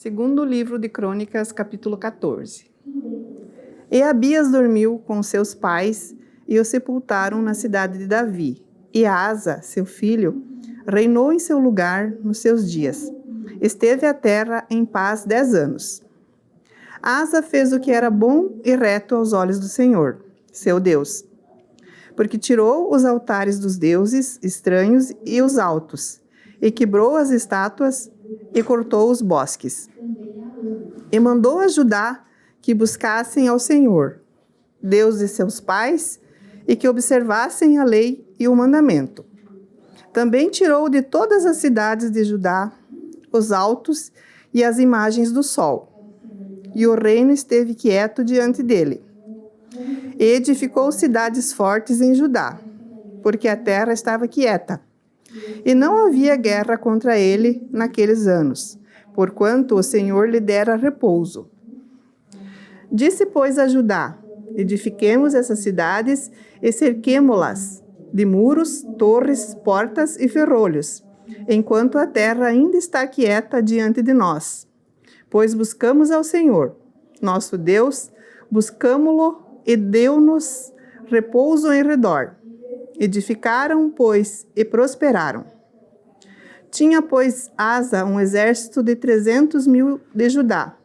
Segundo livro de Crônicas, capítulo 14. E Abias dormiu com seus pais e o sepultaram na cidade de Davi. E Asa, seu filho, reinou em seu lugar nos seus dias. Esteve a terra em paz 10 anos. Asa fez o que era bom e reto aos olhos do Senhor, seu Deus, porque tirou os altares dos deuses estranhos e os altos, e quebrou as estátuas e cortou os bosques. E mandou a Judá que buscassem ao Senhor, Deus de seus pais, e que observassem a lei e o mandamento. Também tirou de todas as cidades de Judá os altos e as imagens do sol, e o reino esteve quieto diante dele. E edificou cidades fortes em Judá, porque a terra estava quieta, e não havia guerra contra ele naqueles anos, porquanto o Senhor lhe dera repouso. Disse, pois, a Judá: edifiquemos essas cidades e cerquemo-las de muros, torres, portas e ferrolhos, enquanto a terra ainda está quieta diante de nós. Pois buscamos ao Senhor, nosso Deus, buscamo-lo e deu-nos repouso em redor. Edificaram, pois, e prosperaram. Tinha, pois, Asa um exército de 300.000 de Judá,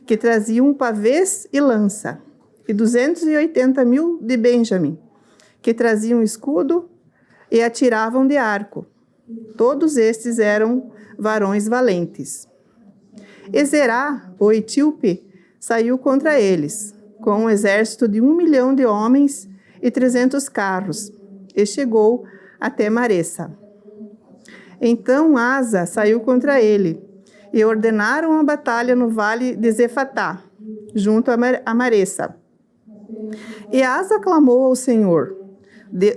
que traziam pavês e lança, e 280.000 de Benjamim, que traziam escudo e atiravam de arco. Todos estes eram varões valentes. E Zerá, o etíope, saiu contra eles, com um exército de 1 milhão de homens e 300 carros, e chegou até Maressa. Então Asa saiu contra ele, e ordenaram a batalha no vale de Zefatá, junto a Maressa. E Asa clamou ao Senhor,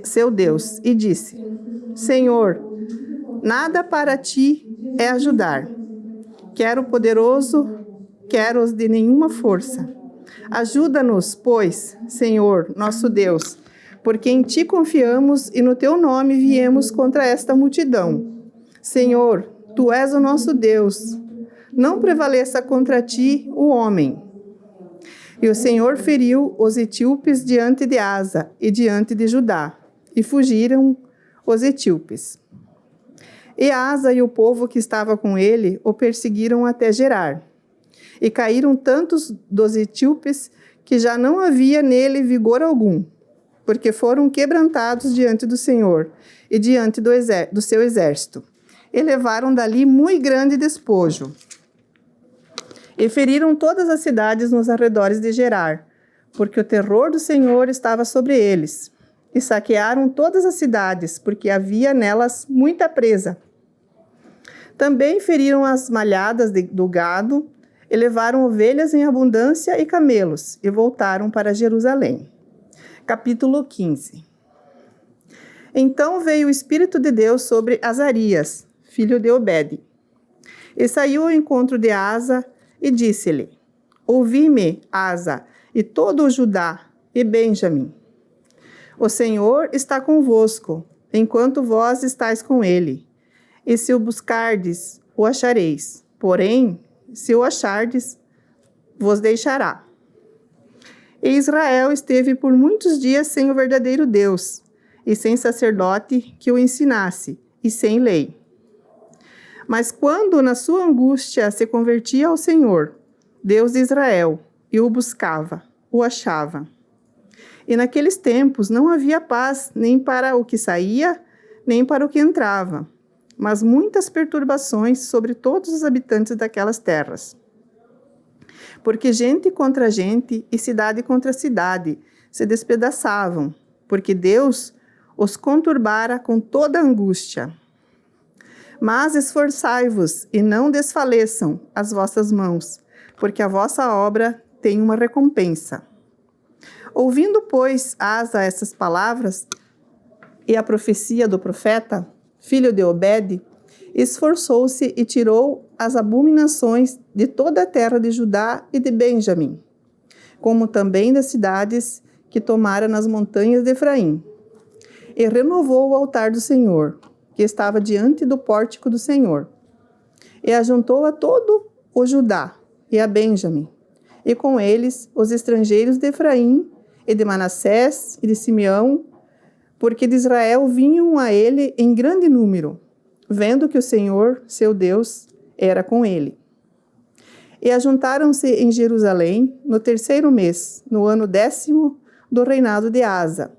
seu Deus, e disse: Senhor, nada para ti é ajudar. Quero poderoso, quero-os de nenhuma força. Ajuda-nos, pois, Senhor, nosso Deus, porque em ti confiamos e no teu nome viemos contra esta multidão. Senhor, tu és o nosso Deus. Não prevaleça contra ti o homem. E o Senhor feriu os etíopes diante de Asa e diante de Judá, e fugiram os etíopes. E Asa e o povo que estava com ele o perseguiram até Gerar. E caíram tantos dos etíopes que já não havia nele vigor algum, porque foram quebrantados diante do Senhor e diante do seu exército. E levaram dali muito grande despojo. E feriram todas as cidades nos arredores de Gerar, porque o terror do Senhor estava sobre eles. E saquearam todas as cidades, porque havia nelas muita presa. Também feriram as malhadas do gado, e levaram ovelhas em abundância e camelos, e voltaram para Jerusalém. Capítulo 15. Então veio o Espírito de Deus sobre Azarias, filho de Obed. E saiu ao encontro de Asa, e disse-lhe: Ouvi-me, Asa, e todo o Judá e Benjamim. O Senhor está convosco, enquanto vós estáis com ele. E se o buscardes, o achareis. Porém, se o achardes, vos deixará. E Israel esteve por muitos dias sem o verdadeiro Deus, e sem sacerdote que o ensinasse, e sem lei. Mas quando na sua angústia se convertia ao Senhor, Deus de Israel, e o buscava, o achava. E naqueles tempos não havia paz nem para o que saía, nem para o que entrava, mas muitas perturbações sobre todos os habitantes daquelas terras. Porque gente contra gente e cidade contra cidade se despedaçavam, porque Deus os conturbara com toda angústia. Mas esforçai-vos e não desfaleçam as vossas mãos, porque a vossa obra tem uma recompensa. Ouvindo, pois, Asa essas palavras e a profecia do profeta, filho de Obed, esforçou-se e tirou as abominações de toda a terra de Judá e de Benjamim, como também das cidades que tomara nas montanhas de Efraim. E renovou o altar do Senhor, que estava diante do pórtico do Senhor. E ajuntou a todo o Judá e a Benjamim, e com eles os estrangeiros de Efraim e de Manassés e de Simeão, porque de Israel vinham a ele em grande número, vendo que o Senhor, seu Deus, era com ele. E ajuntaram-se em Jerusalém no 3º mês, no ano 10º do reinado de Asa.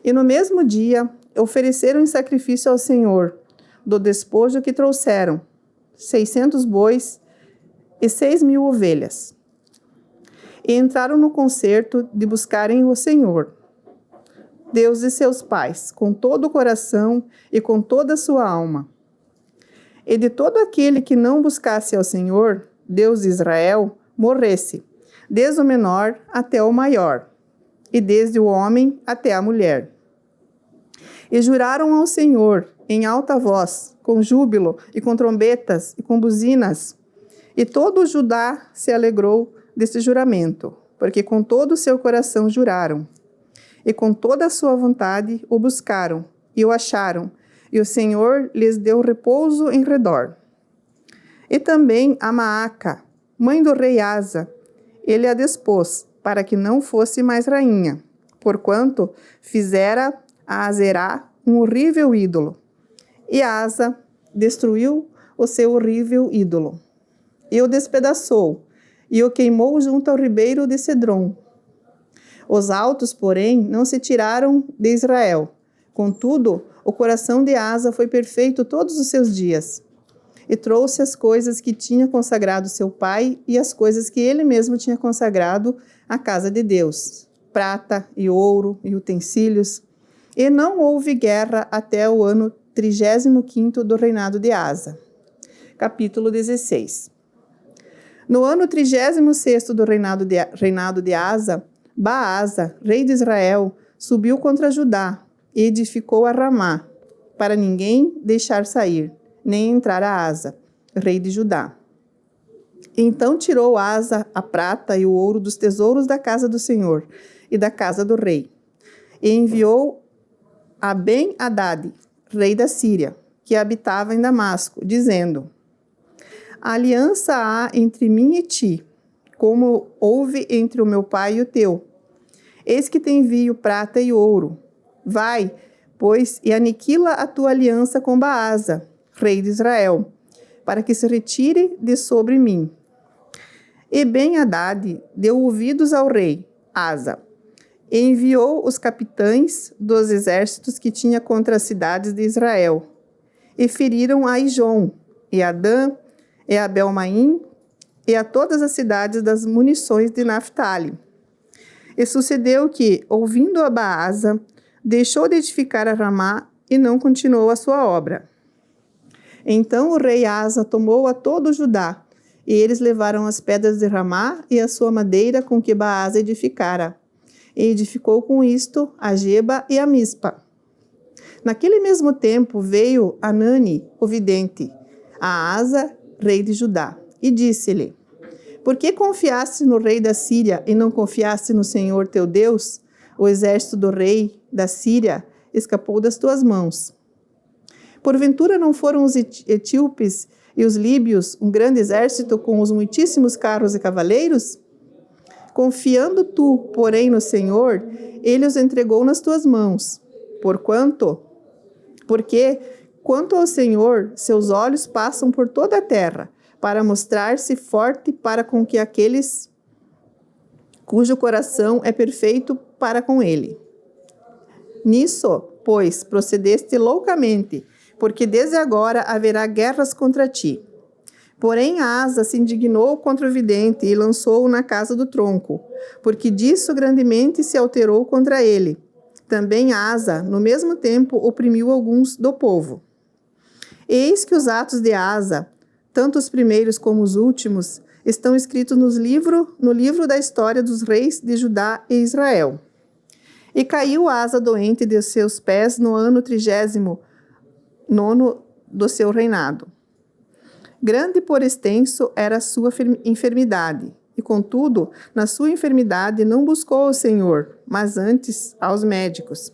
E no mesmo dia ofereceram em sacrifício ao Senhor, do despojo que trouxeram, 600 bois e 6.000 ovelhas. E entraram no concerto de buscarem o Senhor, Deus de seus pais, com todo o coração e com toda a sua alma. E de todo aquele que não buscasse ao Senhor, Deus de Israel, morresse, desde o menor até o maior, e desde o homem até a mulher. E juraram ao Senhor em alta voz, com júbilo e com trombetas e com buzinas. E todo o Judá se alegrou deste juramento, porque com todo o seu coração juraram. E com toda a sua vontade o buscaram, e o acharam, e o Senhor lhes deu repouso em redor. E também a Maaca, mãe do rei Asa, ele a despôs, para que não fosse mais rainha, porquanto fizera a Azerá um horrível ídolo. E Asa destruiu o seu horrível ídolo, e o despedaçou, e o queimou junto ao ribeiro de Cedron. Os altos, porém, não se tiraram de Israel. Contudo, o coração de Asa foi perfeito todos os seus dias, e trouxe as coisas que tinha consagrado seu pai e as coisas que ele mesmo tinha consagrado à casa de Deus, prata e ouro e utensílios. E não houve guerra até o ano 35º do reinado de Asa. Capítulo 16. No ano 36º do reinado de Asa, Baasa, rei de Israel, subiu contra Judá e edificou a Ramá, para ninguém deixar sair, nem entrar a Asa, rei de Judá. Então tirou Asa a prata e o ouro dos tesouros da casa do Senhor e da casa do rei, e enviou a Ben-Hadad, rei da Síria, que habitava em Damasco, dizendo: aliança há entre mim e ti, como houve entre o meu pai e o teu. Eis que te envio prata e ouro. Vai, pois, e aniquila a tua aliança com Baasa, rei de Israel, para que se retire de sobre mim. E Ben-Hadad deu ouvidos ao rei Asa, e enviou os capitães dos exércitos que tinha contra as cidades de Israel, e feriram a Ijon, e a Dan, e a Belmaim, e a todas as cidades das munições de Naphtali. E sucedeu que, ouvindo a Baasa, deixou de edificar a Ramá e não continuou a sua obra. Então o rei Asa tomou a todo o Judá, e eles levaram as pedras de Ramá e a sua madeira com que Baasa edificara, e edificou com isto a Geba e a Mispa. Naquele mesmo tempo veio Anani, o vidente, a Asa, rei de Judá, e disse-lhe: por que confiaste no rei da Síria e não confiaste no Senhor teu Deus? O exército do rei da Síria escapou das tuas mãos. Porventura não foram os etíopes e os líbios um grande exército com os muitíssimos carros e cavaleiros? Confiando tu, porém, no Senhor, ele os entregou nas tuas mãos. Porque, quanto ao Senhor, seus olhos passam por toda a terra, para mostrar-se forte para com que aqueles cujo coração é perfeito para com ele. Nisso, pois, procedeste loucamente, porque desde agora haverá guerras contra ti. Porém, Asa se indignou contra o vidente e lançou-o na casa do tronco, porque disso grandemente se alterou contra ele. Também Asa, no mesmo tempo, oprimiu alguns do povo. Eis que os atos de Asa, tanto os primeiros como os últimos, estão escritos no livro da história dos reis de Judá e Israel. E caiu Asa doente de seus pés no ano 39º do seu reinado. Grande por extenso era a sua enfermidade, e contudo, na sua enfermidade não buscou o Senhor, mas antes aos médicos.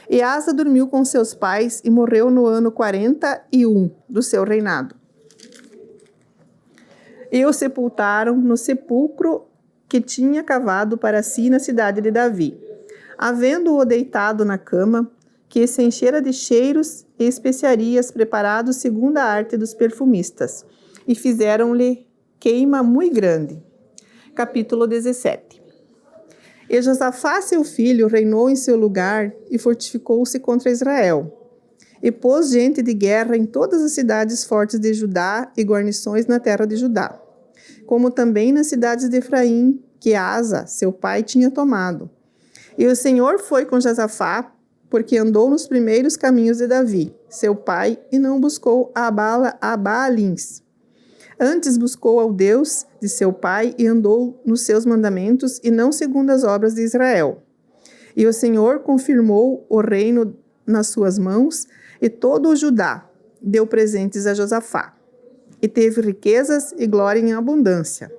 E Asa dormiu com seus pais e morreu no ano 41 do seu reinado. e o sepultaram no sepulcro que tinha cavado para si na cidade de Davi, havendo-o deitado na cama, que se enchera de cheiros e especiarias preparados segundo a arte dos perfumistas, e fizeram-lhe queima muito grande. Capítulo 17. E Josafá, seu filho, reinou em seu lugar e fortificou-se contra Israel. E pôs gente de guerra em todas as cidades fortes de Judá e guarnições na terra de Judá, como também nas cidades de Efraim, que Asa, seu pai, tinha tomado. E o Senhor foi com Josafá, porque andou nos primeiros caminhos de Davi, seu pai, e não buscou a Baalins. Antes buscou ao Deus de seu pai e andou nos seus mandamentos e não segundo as obras de Israel. E o Senhor confirmou o reino nas suas mãos, e todo o Judá deu presentes a Josafá. E teve riquezas e glória em abundância.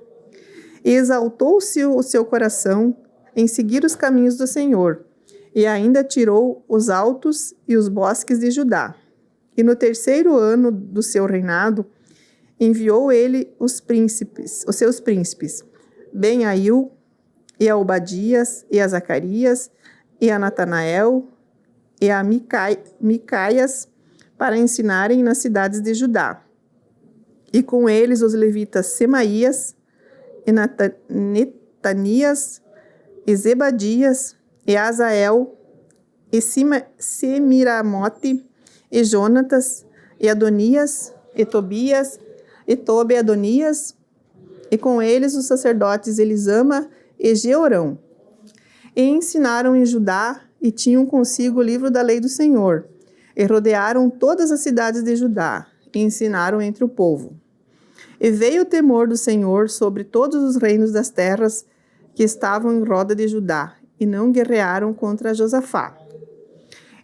E exaltou-se o seu coração em seguir os caminhos do Senhor, e ainda tirou os altos e os bosques de Judá. E no 3º ano do seu reinado, enviou ele os seus príncipes, Ben-Aiu, e a Obadias, e a Zacarias, e a Natanael, e a Micaias, para ensinarem nas cidades de Judá. E com eles os levitas Semaías, e Netanias, e Zebadias, e Azael, e Semiramote, e Jonatas, e Adonias, e Tobias, e Tobe-Adonias, e com eles os sacerdotes Elisama e Georão. E ensinaram em Judá, e tinham consigo o livro da lei do Senhor, e rodearam todas as cidades de Judá, e ensinaram entre o povo. E veio o temor do Senhor sobre todos os reinos das terras que estavam em roda de Judá, e não guerrearam contra Josafá.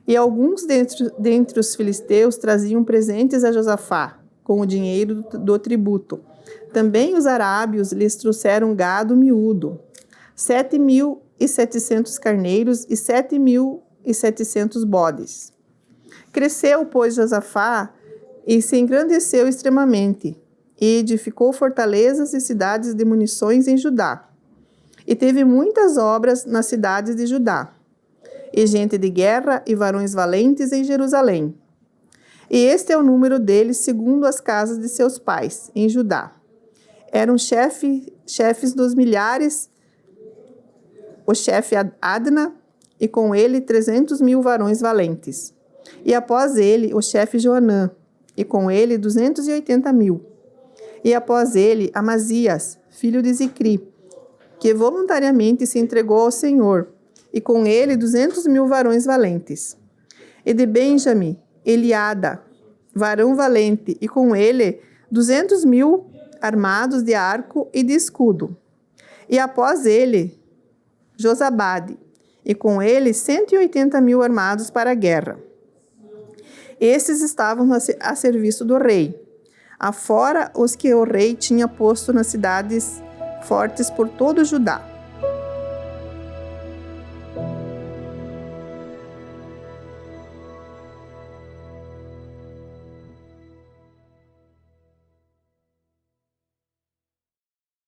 E alguns dentre os filisteus traziam presentes a Josafá, com o dinheiro do tributo. Também os arábios lhes trouxeram gado miúdo, 7.700 carneiros e 7.700 bodes. Cresceu, pois, Josafá e se engrandeceu extremamente, e edificou fortalezas e cidades de munições em Judá. E teve muitas obras nas cidades de Judá, e gente de guerra e varões valentes em Jerusalém. E este é o número deles segundo as casas de seus pais, em Judá. Eram chefes dos milhares, o chefe Adna, e com ele 300.000 varões valentes. E após ele, o chefe Joanã, e com ele 280.000. E após ele, Amazias, filho de Zicri, que voluntariamente se entregou ao Senhor, e com ele 200.000 varões valentes. E de Benjamim, Eliada, varão valente, e com ele 200.000 armados de arco e de escudo. E após ele, Josabade, e com ele 180.000 armados para a guerra. Esses estavam a serviço do rei, afora os que o rei tinha posto nas cidades fortes por todo o Judá.